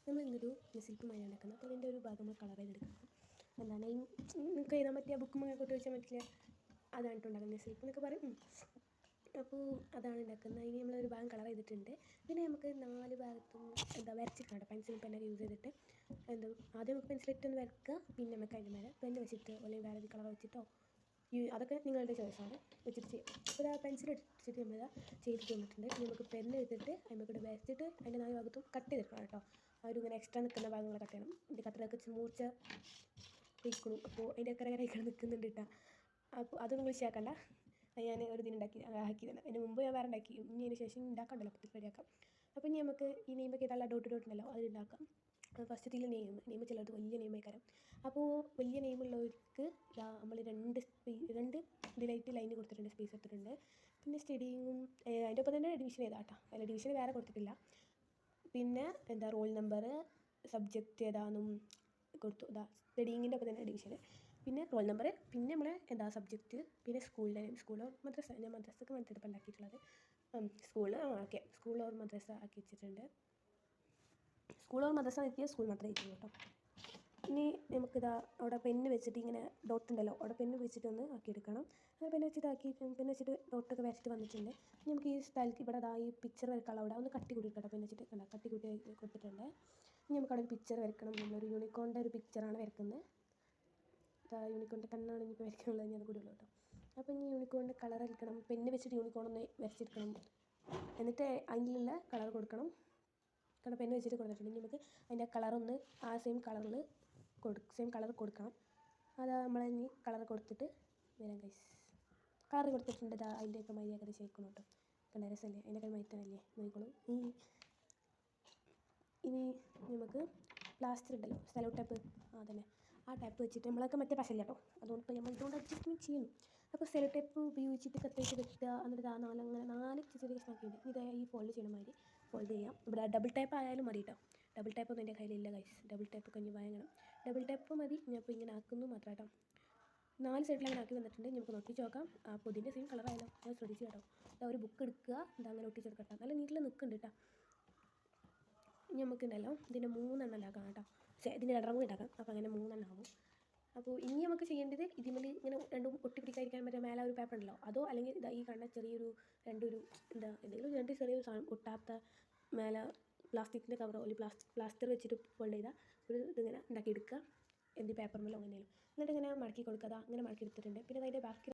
നമ്മൾ ഇന്നൊരു ശില്പമായി ഉണ്ടാക്കുന്നത്. അപ്പോൾ അതിൻ്റെ ഒരു ഭാഗം നമ്മൾ കളർ ചെയ്തെടുക്കണം. എന്താണ് ഈ നിങ്ങൾക്ക് എഴുതാൻ പറ്റിയ ബുക്കും കൊണ്ടു വെച്ചാൽ പറ്റില്ല, അതാണ് ഉണ്ടാക്കുന്നത് ശില്പം എന്നൊക്കെ പറയും. അപ്പോൾ അതാണ് ഉണ്ടാക്കുന്നത്. അതിന് നമ്മളൊരു ഭാഗം കളർ ചെയ്തിട്ടുണ്ട്. പിന്നെ നമുക്ക് 4 ഭാഗത്തും വരച്ചിട്ടുണ്ട്. പെൻസിലും പെന്നൊക്കെ യൂസ് ചെയ്തിട്ട് ആദ്യം നമുക്ക് പെൻസിലിട്ടൊന്ന് വരക്കുക. പിന്നെ നമുക്ക് അതിൻ്റെ മേലെ പെന്ന് വെച്ചിട്ടോ അല്ലെങ്കിൽ വേറെ ഒരു കളർ വെച്ചിട്ടോ അതൊക്കെ നിങ്ങളുടെ ചോയ്സാണ് വെച്ചിട്ട് ചെയ്യാം. അപ്പോൾ പെൻസിൽ എടുത്തിട്ട് നമ്മൾ ചെയ്തിട്ട് വന്നിട്ടുണ്ട്. ഇനി നമുക്ക് പെന്ന് എടുത്തിട്ട് അതിൻ്റെ കൂടെ വരച്ചിട്ട് അതിൻ്റെ 4 ഭാഗത്തും കട്ട് ചെയ്തെടുക്കണം കേട്ടോ. ഇങ്ങനെ എക്സ്ട്രാ നിൽക്കുന്ന ഭാഗങ്ങൾ കട്ട് ചെയ്യണം. ഇതിൻ്റെ കത്തിലൊക്കെ മൂർച്ച കഴിക്കണം. അപ്പോൾ അതിൻ്റെ കരകരയൊക്കെ നിൽക്കുന്നുണ്ട് കേട്ടോ. അപ്പോൾ അതൊന്നും വിളിച്ചാക്കണ്ട. ഞാൻ ഒരു ദിനം ആക്കിയതാണ്. അതിന് മുമ്പ് ഞാൻ വേറെ ഉണ്ടാക്കി. ഇനി അതിന് ശേഷം ഉണ്ടാക്കണ്ടല്ലോ, അപ്പോൾ റെഡിയാക്കാം. അപ്പോൾ ഇനി നമുക്ക് ഈ നെയിമൊക്കെ ഏതാ ഡോട്ട് ഉണ്ടല്ലോ അതിലുണ്ടാക്കാം. ഫസ്റ്റത്തിൽ നെയിം ചിലർക്ക് വലിയ നെയിമായി കാരം. അപ്പോൾ വലിയ നെയിമുള്ളവർക്ക് നമ്മൾ രണ്ട് ഇതിലായിട്ട് ലൈൻ കൊടുത്തിട്ടുണ്ട്, സ്പേസ് എടുത്തിട്ടുണ്ട്. പിന്നെ സ്റ്റഡിങ്ങും അതിൻ്റെ ഒപ്പം തന്നെ ഡിവിഷൻ കേട്ടോ. അല്ല, ഡിവിഷൻ വേറെ കൊടുത്തിട്ടില്ല. പിന്നെ റോൾ നമ്പർ, സബ്ജക്റ്റ് ഏതാണെന്നും കൊടുത്തു. സ്റ്റഡിങ്ങിൻ്റെ ഒപ്പം തന്നെ ഡിവിഷൻ, പിന്നെ റോൾ നമ്പർ, പിന്നെ നമ്മളെ സബ്ജക്റ്റ്, പിന്നെ സ്കൂളോ മദ്രസ. ഞാൻ മദ്രസക്ക് വേണ്ടിയിട്ട് ഇപ്പം ഉണ്ടാക്കിയിട്ടുള്ളത്. സ്കൂൾ ഓർ മദ്രസ ആക്കി വെച്ചിട്ടുണ്ട്. സ്കൂൾ ഓർ മദ്രസ എത്തിയാൽ സ്കൂൾ മാത്രമേ എത്തുള്ളൂ കേട്ടോ. ഇനി നമുക്കിതാ അവിടെ പെന്ന് വെച്ചിട്ട് ഇങ്ങനെ ഡോട്ട് ഉണ്ടല്ലോ, അവിടെ പെന്ന് വെച്ചിട്ടൊന്ന് ആക്കിയെടുക്കണം. അത് പെന്ന് വെച്ചിട്ട് ഡോട്ടൊക്കെ വരച്ചിട്ട് വന്നിട്ടുണ്ട്. ഇനി നമുക്ക് ഈ സ്ഥലത്ത് ഇവിടെ ഈ പിക്ചർ വരക്കാനുള്ള അവിടെ ഒന്ന് കട്ടി കൂട്ടി കേട്ടോ. പെന്ന് വെച്ചിട്ട് കട്ടി കൂട്ടി കൊടുത്തിട്ടുണ്ട്. ഇനി നമുക്ക് അവിടെ ഒരു പിക്ചർ വരക്കണം. നമ്മളൊരു യൂണിക്കോണിൻ്റെ ഒരു പിക്ചറാണ് വരക്കുന്നത്. യൂണിക്കോണിൻ്റെ കണ്ണാണ് ഇനിയിപ്പോൾ വരയ്ക്കാനുള്ളത്. ഇനി അത് കൂടി ഉള്ളൂ കേട്ടോ. അപ്പോൾ ഇനി യൂണിക്കോണിൻ്റെ കളർ എടുക്കണം. പെന്ന് വെച്ചിട്ട് യൂണിക്കോണൊന്ന് വരച്ചെടുക്കണം. എന്നിട്ട് അതിനുള്ള കളർ കൊടുക്കണം. കാരണം പെന്ന് വെച്ചിട്ട് കൊടുത്തിട്ടുണ്ടെങ്കിൽ നമുക്ക് അതിൻ്റെ കളറൊന്ന് ആ സെയിം കളർ കൊടുക്കണം. നമ്മളിനി കളർ കൊടുത്തിട്ട് വരാം ഗൈസ്. കളർ കൊടുത്തിട്ടുണ്ട്. അതിൻ്റെയൊക്കെ മൈയൊക്കെ ശേഖണം കേട്ടോ. കണ്ട രസമല്ലേ? അതിൻ്റെയൊക്കെ മൈത്തനല്ലേ നോക്കിക്കോളും. ഇനി നമുക്ക് പ്ലാസ്റ്റർ ഉണ്ടല്ലോ, സെലോ ടേപ്പ്, അതന്നെ ആ ടേപ്പ് വെച്ചിട്ട് നമ്മളൊക്കെ മറ്റേ പശല്ല കേട്ടോ, അതുകൊണ്ട് ഇപ്പോൾ നമ്മൾ ഇതുകൊണ്ട് അഡ്ജസ്റ്റ് ചെയ്യുന്നു. അപ്പോൾ സെലോ ടേപ്പ് ഉപയോഗിച്ചിട്ട് കത്തിച്ച് വെക്കുക. എന്നിട്ട് 4 ചെറിയ കഷ്ണമാക്കിയിട്ട് ഇത് ഈ ഫോൾഡ് ചെയ്യണ മാതിരി ഫോൾഡ് ചെയ്യാം. ഇവിടെ ഡബിൾ ടേപ്പ് ആയാലും മതി കേട്ടോ. ഡബിൾ ടേപ്പ് ഒന്നും എൻ്റെ കയ്യിലില്ല ഗൈസ്. ഡബിൾ ടേപ്പ് കഞ്ഞി വാങ്ങണം. ഡബിൾ ടേപ്പ് മതി. ഞാൻ ഇപ്പോൾ ഇങ്ങനെ ആക്കുന്നു മാത്രം കേട്ടോ. 4 സൈഡിൽ അങ്ങനെ ആക്കി വന്നിട്ടുണ്ട്. നമുക്ക് ഒട്ടിച്ച് നോക്കാം. അപ്പോൾ ഇതിൻ്റെ സെയിം കളറായാലോ, അത് ശ്രദ്ധിച്ച് കേട്ടോ. ഒരു ബുക്ക് എടുക്കുക, അങ്ങനെ ഒട്ടിച്ചെടുക്കട്ടോ. നല്ല നീട്ടിൽ നിൽക്കുന്നുണ്ട് കേട്ടോ. ഇനി നമുക്കുണ്ടല്ലോ ഇതിൻ്റെ 3 ഉണ്ടാക്കാം കേട്ടോ. ഇതിൻ്റെ 2 കൂടി ഉണ്ടാക്കാം. അപ്പോൾ അങ്ങനെ 3 ആവും. അപ്പോൾ ഇനി നമുക്ക് ചെയ്യേണ്ടത് ഇതിൽ ഇങ്ങനെ രണ്ടും ഒട്ടിപ്പിടിക്കാതിരിക്കാൻ പറ്റുന്ന മേലെ ഒരു പേപ്പർ ഉണ്ടല്ലോ, അതോ അല്ലെങ്കിൽ ഈ കാണുന്ന ചെറിയൊരു എന്തെങ്കിലും 2 ചെറിയൊരു സാധനം ഒട്ടാത്ത മേലെ പ്ലാസ്റ്റിക്കിൻ്റെ കവറോ അല്ലെങ്കിൽ പ്ലാസ്റ്റർ വെച്ചിട്ട് ഫോൾഡ് ചെയ്താൽ ഒരു ഇതിങ്ങനെ ഉണ്ടാക്കിയെടുക്കുക. പേപ്പർ മേലോ അങ്ങനെയല്ലോ. എന്നിട്ട് ഇങ്ങനെ മടക്കി കൊടുക്കുക. അങ്ങനെ മടക്കി എടുത്തിട്ടുണ്ട്. പിന്നെ അതിൻ്റെ ബാക്കി